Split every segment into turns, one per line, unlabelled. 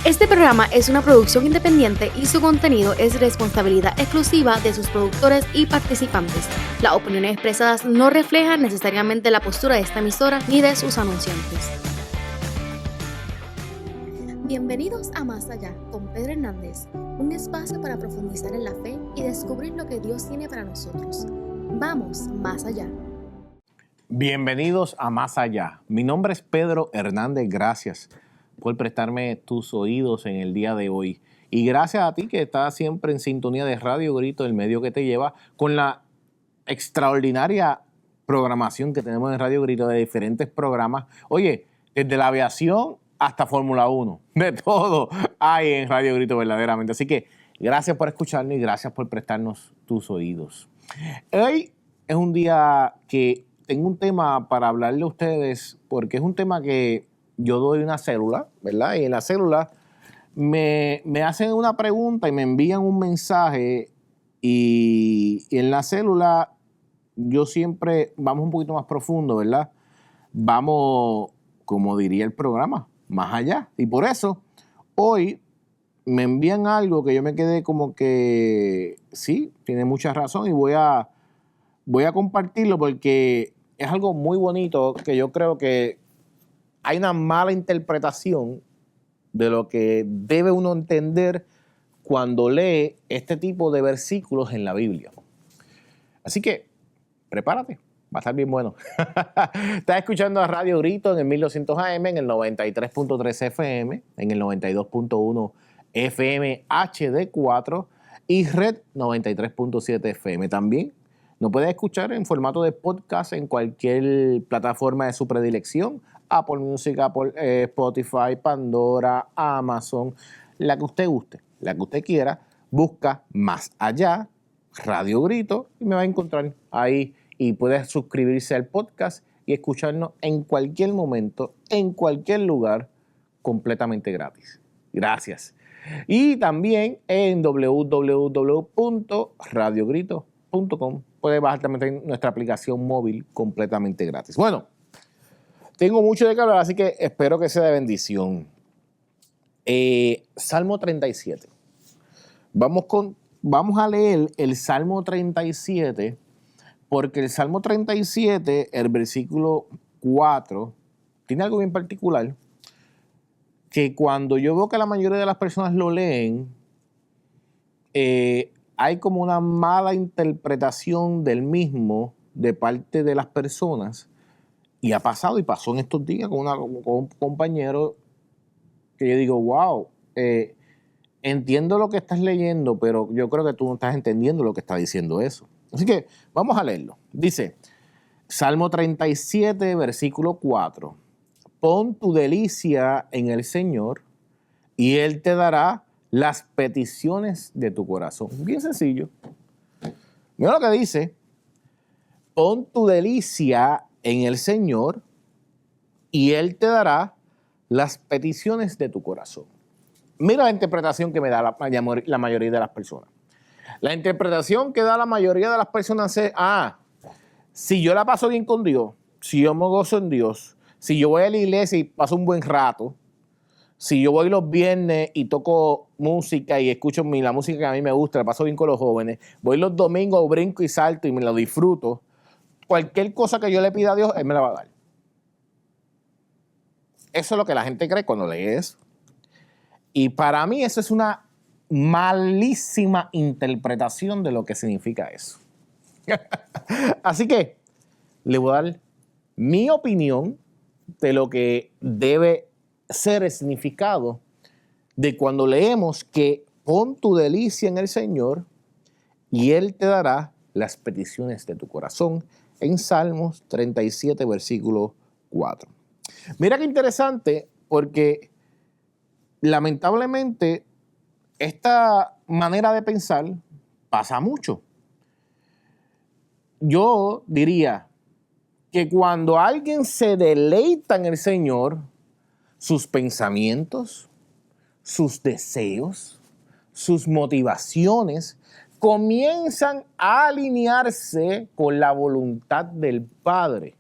Este programa es una producción independiente y su contenido es responsabilidad exclusiva de sus productores y participantes. Las opiniones expresadas no reflejan necesariamente la postura de esta emisora ni de sus anunciantes. Bienvenidos a Más Allá con Pedro Hernández, un espacio para profundizar en la fe y descubrir lo que Dios tiene para nosotros. Vamos más allá.
Bienvenidos a Más Allá. Mi nombre es Pedro Hernández. Gracias por prestarme tus oídos en el día de hoy. Y gracias a ti que estás siempre en sintonía de Radio Grito, el medio que te lleva, con la extraordinaria programación que tenemos en Radio Grito de diferentes programas. Oye, desde la aviación hasta Fórmula 1, de todo hay en Radio Grito verdaderamente. Así que gracias por escucharnos y gracias por prestarnos tus oídos. Hoy es un día que tengo un tema para hablarle a ustedes porque es un tema que yo doy una célula, ¿verdad? Y en la célula me hacen una pregunta y me envían un mensaje y en la célula yo siempre vamos un poquito más profundo, ¿verdad? Vamos, como diría el programa, más allá. Y por eso hoy me envían algo que yo me quedé como que sí, tiene mucha razón y voy a compartirlo porque es algo muy bonito que yo creo que hay una mala interpretación de lo que debe uno entender cuando lee este tipo de versículos en la Biblia. Así que, prepárate, va a estar bien bueno. Estás escuchando a Radio Grito en el 1200 AM, en el 93.3 FM, en el 92.1 FM HD4 y Red 93.7 FM también. Nos puedes escuchar en formato de podcast en cualquier plataforma de su predilección. Apple Music, Spotify, Pandora, Amazon, la que usted guste, la que usted quiera. Busca Más Allá, Radio Grito, y me va a encontrar ahí. Y puedes suscribirse al podcast y escucharnos en cualquier momento, en cualquier lugar, completamente gratis. Gracias. Y también en www.radiogrito.com. Puedes bajar también nuestra aplicación móvil completamente gratis. Bueno, tengo mucho de qué hablar, así que espero que sea de bendición. Salmo 37. Vamos a leer el Salmo 37, porque el Salmo 37, el versículo 4, tiene algo bien particular, que cuando yo veo que la mayoría de las personas lo leen, hay como una mala interpretación del mismo de parte de las personas. Y ha pasado y pasó en estos días con un compañero que yo digo, wow, entiendo lo que estás leyendo, pero yo creo que tú no estás entendiendo lo que está diciendo eso. Así que vamos a leerlo. Dice, Salmo 37, versículo 4. Pon tu delicia en el Señor y Él te dará las peticiones de tu corazón. Bien sencillo. Mira lo que dice. Pon tu delicia en el Señor y Él te dará las peticiones de tu corazón. Mira la interpretación que me da la mayoría de las personas. La interpretación que da la mayoría de las personas es, si yo la paso bien con Dios, si yo me gozo en Dios, si yo voy a la iglesia y paso un buen rato, si yo voy los viernes y toco música y escucho la música que a mí me gusta, la paso bien con los jóvenes, voy los domingos, brinco y salto y me lo disfruto, cualquier cosa que yo le pida a Dios, Él me la va a dar. Eso es lo que la gente cree cuando lee eso. Y para mí eso es una malísima interpretación de lo que significa eso. Así que le voy a dar mi opinión de lo que debe ser el significado de cuando leemos que pon tu delicia en el Señor y Él te dará las peticiones de tu corazón, en Salmos 37, versículo 4. Mira qué interesante, porque lamentablemente esta manera de pensar pasa mucho. Yo diría que cuando alguien se deleita en el Señor, sus pensamientos, sus deseos, sus motivaciones comienzan a alinearse con la voluntad del Padre.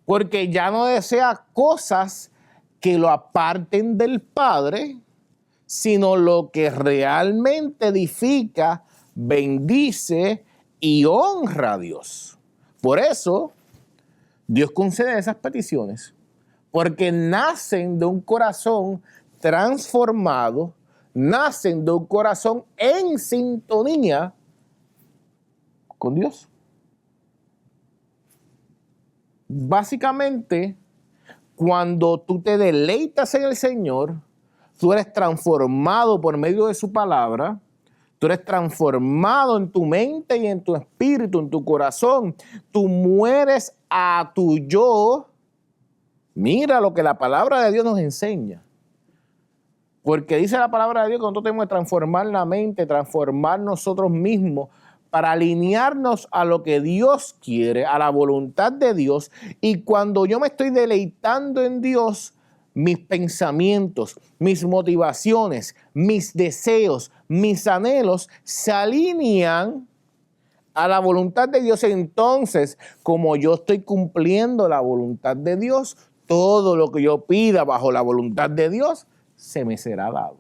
Porque ya no desea cosas que lo aparten del Padre, sino lo que realmente edifica, bendice y honra a Dios. Por eso, Dios concede esas peticiones, porque nacen de un corazón transformado, nacen de un corazón en sintonía con Dios. Básicamente, cuando tú te deleitas en el Señor, tú eres transformado por medio de su palabra, tú eres transformado en tu mente y en tu espíritu, en tu corazón. Tú mueres a tu yo. Mira lo que la palabra de Dios nos enseña. Porque dice la palabra de Dios que nosotros tenemos que transformar la mente, transformar nosotros mismos para alinearnos a lo que Dios quiere, a la voluntad de Dios. Y cuando yo me estoy deleitando en Dios, mis pensamientos, mis motivaciones, mis deseos, mis anhelos se alinean a la voluntad de Dios. Entonces, como yo estoy cumpliendo la voluntad de Dios, todo lo que yo pida bajo la voluntad de Dios se me será dado.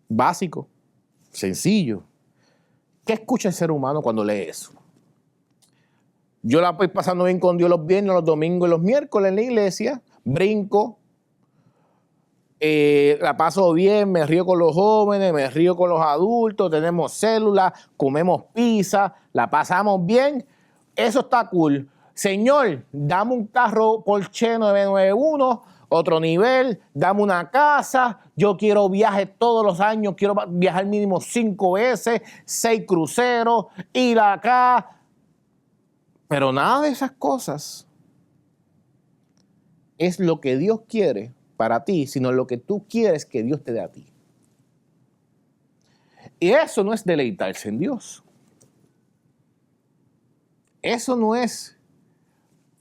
Básico, sencillo. ¿Qué escucha el ser humano cuando lee eso? Yo la estoy pasando bien con Dios los viernes, los domingos y los miércoles en la iglesia, brinco, la paso bien, me río con los jóvenes, me río con los adultos, tenemos células, comemos pizza, la pasamos bien. Eso está cool. Señor, dame un carro Porsche 991, otro nivel, dame una casa, yo quiero viajes todos los años, quiero viajar mínimo 5 veces, 6 cruceros, ir acá. Pero nada de esas cosas es lo que Dios quiere para ti, sino lo que tú quieres que Dios te dé a ti. Y eso no es deleitarse en Dios. Eso no es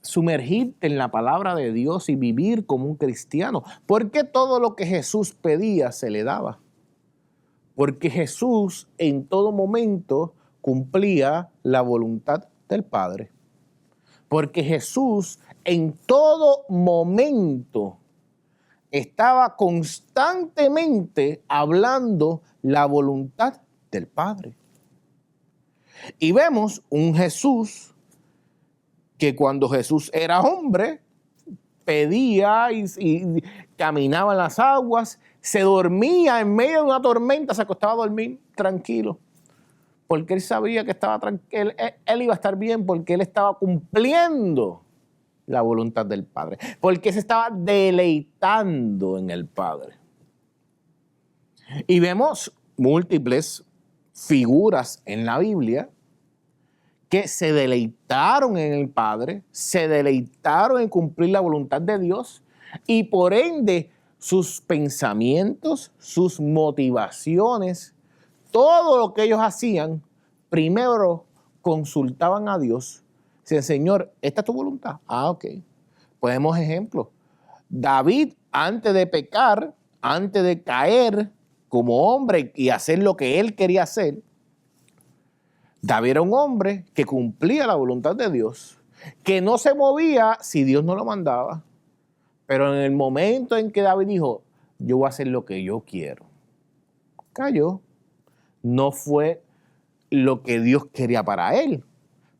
sumergirte en la palabra de Dios y vivir como un cristiano. Porque todo lo que Jesús pedía se le daba. Porque Jesús en todo momento cumplía la voluntad del Padre. Porque Jesús en todo momento estaba constantemente hablando la voluntad del Padre. Y vemos un Jesús que cuando Jesús era hombre, pedía y caminaba en las aguas, se dormía en medio de una tormenta, se acostaba a dormir tranquilo. Porque él sabía que estaba tranquilo, él iba a estar bien porque él estaba cumpliendo la voluntad del Padre. Porque se estaba deleitando en el Padre. Y vemos múltiples figuras en la Biblia que se deleitaron en el Padre, se deleitaron en cumplir la voluntad de Dios y por ende sus pensamientos, sus motivaciones, todo lo que ellos hacían, primero consultaban a Dios. Dicen, Señor, ¿esta es tu voluntad? Ah, ok. Ponemos ejemplos. David, antes de pecar, antes de caer como hombre y hacer lo que él quería hacer, David era un hombre que cumplía la voluntad de Dios, que no se movía si Dios no lo mandaba. Pero en el momento en que David dijo, yo voy a hacer lo que yo quiero, cayó. No fue lo que Dios quería para él.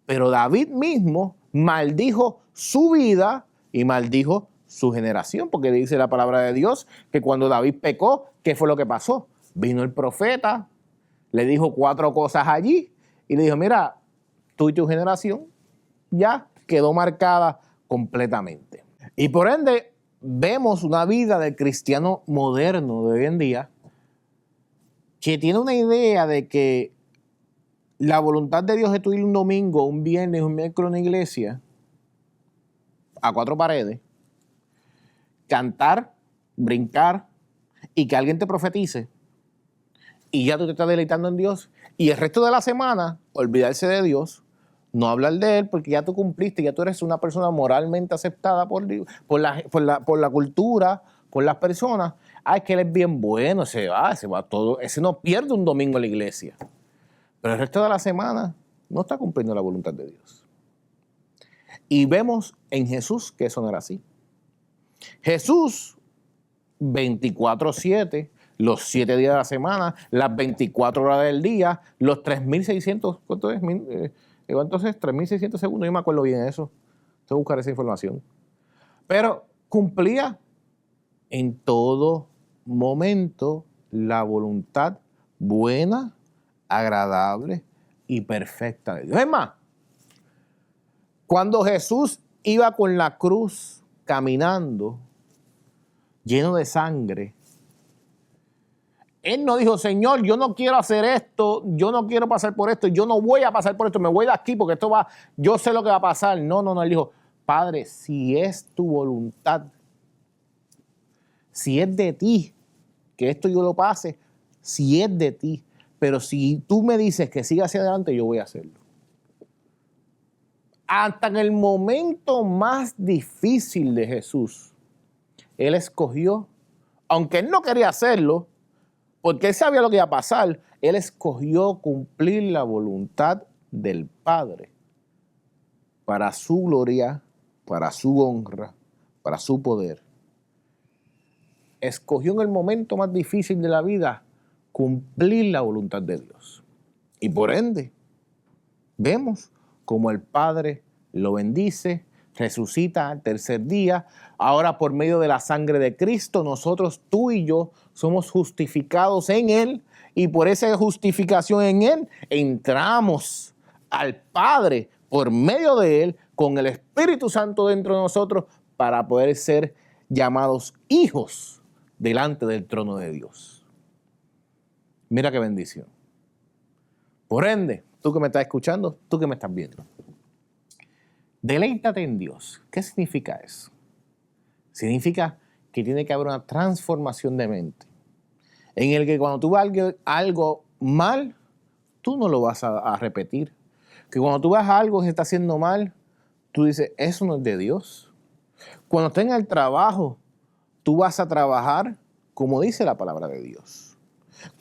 Pero David mismo maldijo su vida y maldijo su generación, porque dice la palabra de Dios que cuando David pecó, ¿qué fue lo que pasó? Vino el profeta, le dijo 4 cosas allí y le dijo, mira, tú y tu generación ya quedó marcada completamente. Y por ende, vemos una vida del cristiano moderno de hoy en día que tiene una idea de que la voluntad de Dios es tú ir un domingo, un viernes, un miércoles en una iglesia, a 4 paredes, cantar, brincar y que alguien te profetice y ya tú te estás deleitando en Dios y el resto de la semana olvidarse de Dios, no hablar de Él porque ya tú cumpliste, ya tú eres una persona moralmente aceptada por la cultura, por las personas. Es que Él es bien bueno, se va todo, ese no pierde un domingo en la iglesia. Pero el resto de la semana no está cumpliendo la voluntad de Dios. Y vemos en Jesús que eso no era así. Jesús 24/7, los 7 días de la semana, las 24 horas del día, los 3.600, ¿cuánto es? ¿Cuánto es? 3.600 segundos, yo me acuerdo bien de eso. Tengo que buscar esa información. Pero cumplía en todo momento la voluntad buena, agradable y perfecta de Dios. Es más, cuando Jesús iba con la cruz caminando, lleno de sangre, Él no dijo, Señor, yo no quiero hacer esto, yo no quiero pasar por esto, yo no voy a pasar por esto, me voy de aquí porque esto va, yo sé lo que va a pasar. No, Él dijo, Padre, si es tu voluntad, si es de ti, que esto yo lo pase, si es de ti, pero si tú me dices que siga hacia adelante, yo voy a hacerlo. Hasta en el momento más difícil de Jesús, Él escogió, aunque Él no quería hacerlo, porque Él sabía lo que iba a pasar, Él escogió cumplir la voluntad del Padre para su gloria, para su honra, para su poder. Escogió en el momento más difícil de la vida cumplir la voluntad de Dios. Y por ende, vemos como el Padre lo bendice, resucita al tercer día. Ahora, por medio de la sangre de Cristo, nosotros, tú y yo, somos justificados en Él, y por esa justificación en Él entramos al Padre por medio de Él, con el Espíritu Santo dentro de nosotros, para poder ser llamados hijos delante del trono de Dios. Mira qué bendición. Por ende, tú que me estás escuchando, tú que me estás viendo, deleítate en Dios. ¿Qué significa eso? Significa que tiene que haber una transformación de mente, en el que cuando tú ves algo mal, tú no lo vas a repetir. Que cuando tú ves algo que se está haciendo mal, tú dices, eso no es de Dios. Cuando estés en el trabajo, tú vas a trabajar como dice la palabra de Dios.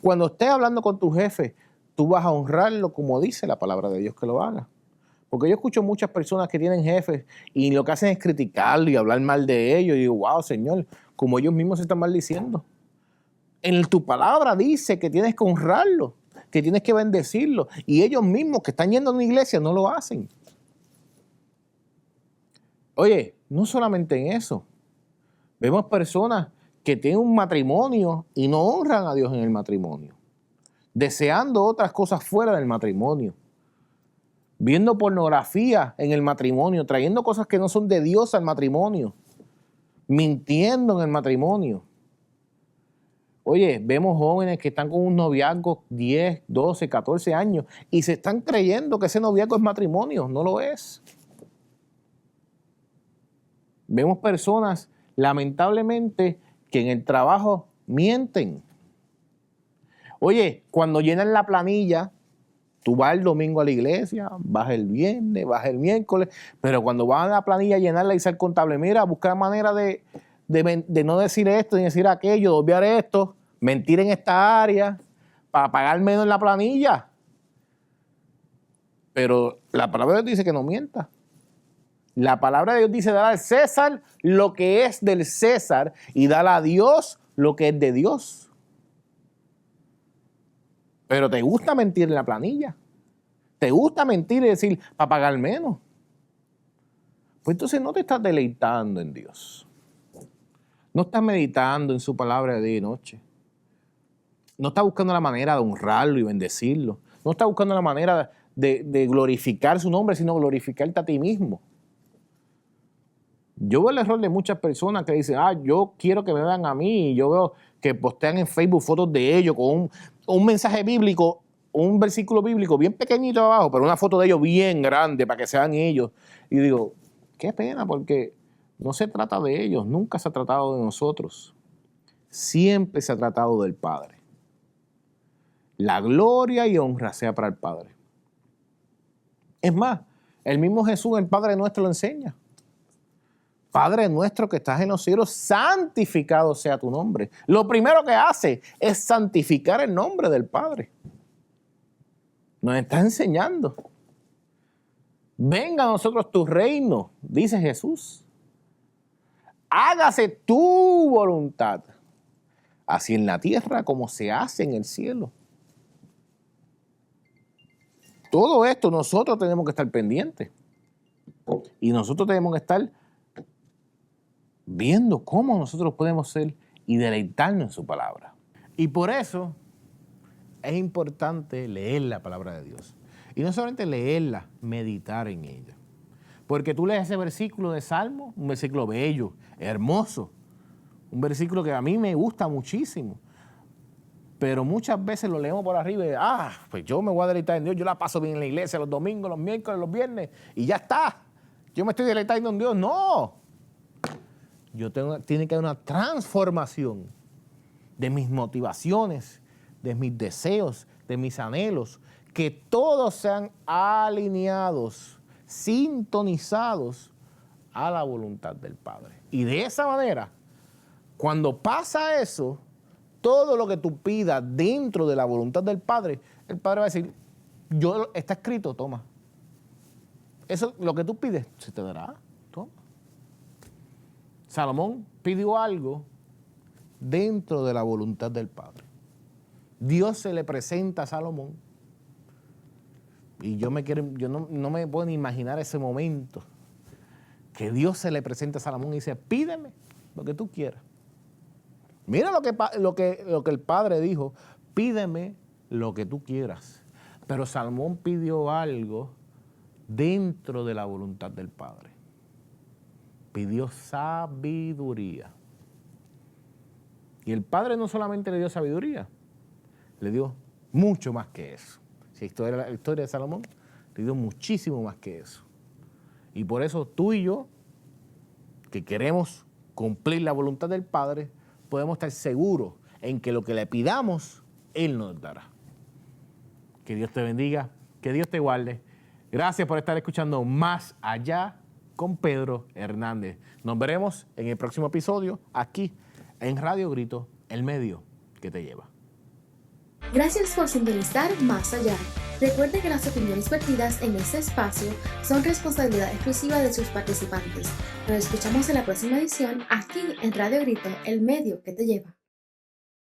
Cuando estés hablando con tu jefe, tú vas a honrarlo como dice la palabra de Dios que lo haga. Porque yo escucho muchas personas que tienen jefes y lo que hacen es criticarlo y hablar mal de ellos. Y digo, wow, Señor, como ellos mismos se están maldiciendo. En tu palabra dice que tienes que honrarlo, que tienes que bendecirlo. Y ellos mismos que están yendo a una iglesia no lo hacen. Oye, no solamente en eso. Vemos personas que tienen un matrimonio y no honran a Dios en el matrimonio, deseando otras cosas fuera del matrimonio, viendo pornografía en el matrimonio, trayendo cosas que no son de Dios al matrimonio, mintiendo en el matrimonio. Oye, vemos jóvenes que están con un noviazgo 10, 12, 14 años y se están creyendo que ese noviazgo es matrimonio. No lo es. Vemos personas, lamentablemente, que en el trabajo mienten. Oye, cuando llenan la planilla, tú vas el domingo a la iglesia, vas el viernes, vas el miércoles, pero cuando vas a la planilla a llenarla y dice al contable, mira, buscar manera de no decir esto, ni decir aquello, de obviar esto, mentir en esta área, para pagar menos en la planilla. Pero la palabra de Dios dice que no mienta. La palabra de Dios dice, dar al César lo que es del César y dar a Dios lo que es de Dios. Pero te gusta mentir en la planilla. Te gusta mentir y decir, para pagar menos. Pues entonces no te estás deleitando en Dios. No estás meditando en su palabra de día y noche. No estás buscando la manera de honrarlo y bendecirlo. No estás buscando la manera de glorificar su nombre, sino glorificarte a ti mismo. Yo veo el error de muchas personas que dicen, yo quiero que me vean a mí. Y yo veo que postean en Facebook fotos de ellos con un mensaje bíblico, un versículo bíblico bien pequeñito abajo, pero una foto de ellos bien grande para que sean ellos. Y digo, qué pena, porque no se trata de ellos, nunca se ha tratado de nosotros. Siempre se ha tratado del Padre. La gloria y honra sea para el Padre. Es más, el mismo Jesús, el Padre nuestro, lo enseña. Padre nuestro que estás en los cielos, santificado sea tu nombre. Lo primero que hace es santificar el nombre del Padre. Nos está enseñando. Venga a nosotros tu reino, dice Jesús. Hágase tu voluntad. así en la tierra como se hace en el cielo. Todo esto nosotros tenemos que estar pendientes. Y nosotros tenemos que estar viendo cómo nosotros podemos ser y deleitarnos en su palabra. Y por eso es importante leer la palabra de Dios. Y no solamente leerla, meditar en ella. Porque tú lees ese versículo de Salmo, un versículo bello, hermoso, un versículo que a mí me gusta muchísimo. Pero muchas veces lo leemos por arriba y, pues yo me voy a deleitar en Dios, yo la paso bien en la iglesia los domingos, los miércoles, los viernes, y ya está. Yo me estoy deleitando en Dios. No. Tiene que haber una transformación de mis motivaciones, de mis deseos, de mis anhelos, que todos sean alineados, sintonizados a la voluntad del Padre. Y de esa manera, cuando pasa eso, todo lo que tú pidas dentro de la voluntad del Padre, el Padre va a decir, está escrito, toma. Eso, lo que tú pides, se te dará, toma. Salomón pidió algo dentro de la voluntad del Padre. Dios se le presenta a Salomón. Y yo no me puedo ni imaginar ese momento que Dios se le presenta a Salomón y dice, pídeme lo que tú quieras. Mira lo que el Padre dijo, pídeme lo que tú quieras. Pero Salomón pidió algo dentro de la voluntad del Padre. Pidió sabiduría. Y el Padre no solamente le dio sabiduría, le dio mucho más que eso. Si la historia de Salomón, le dio muchísimo más que eso. Y por eso tú y yo, que queremos cumplir la voluntad del Padre, podemos estar seguros en que lo que le pidamos, Él nos dará. Que Dios te bendiga, que Dios te guarde. Gracias por estar escuchando Más Allá con Pedro Hernández. Nos veremos en el próximo episodio aquí en Radio Grito, el medio que te lleva.
Gracias por sintonizar Más Allá. Recuerde que las opiniones vertidas en este espacio son responsabilidad exclusiva de sus participantes. Nos escuchamos en la próxima edición aquí en Radio Grito, el medio que te lleva.